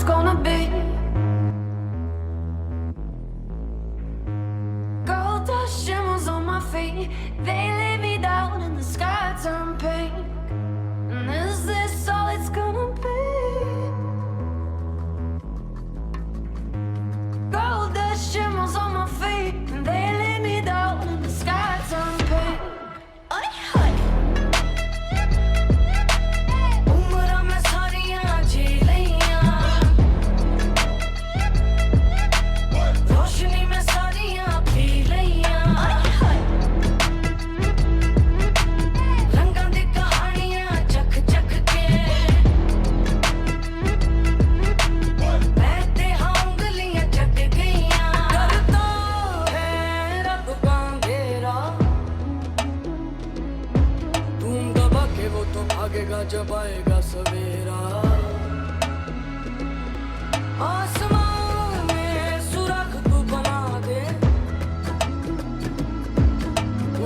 gonna be. Gold dust shimmers on my feet. They lay me down and the sky turned pink. And is this all it's gonna be? Gold dust shimmers on my feet. And they lay me down and the sky turned pink. जब आएगा सवेरा आसमान में सुराख तू बना दे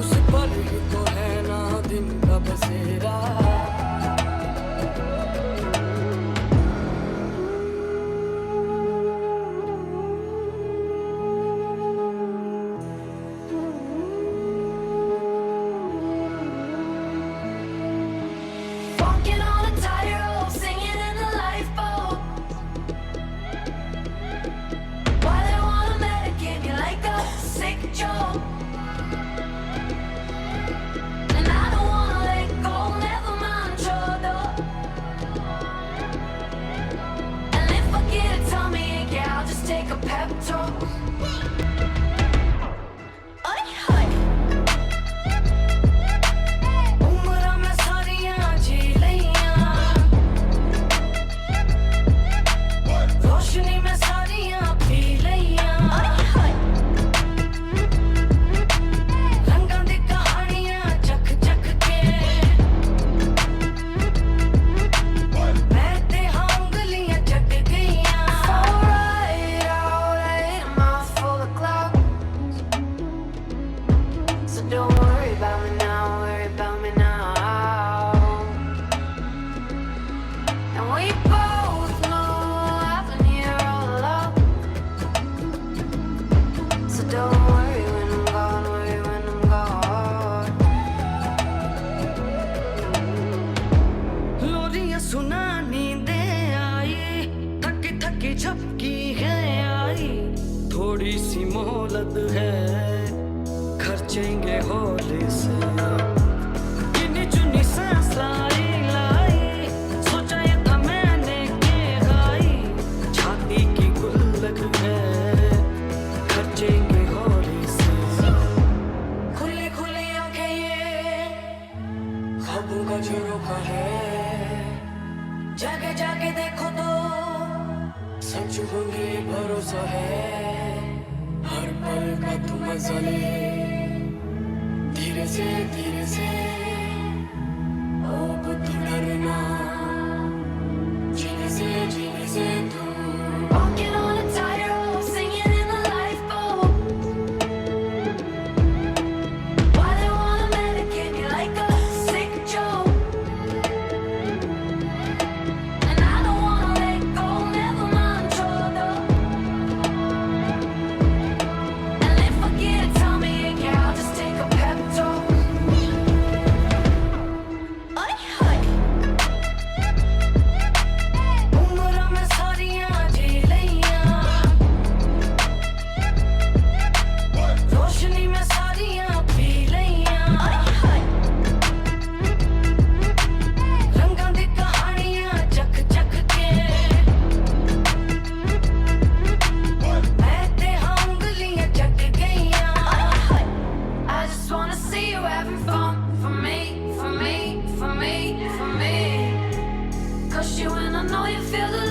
उस पर ही तो है ना दिन का बसेरा You and I know you feel the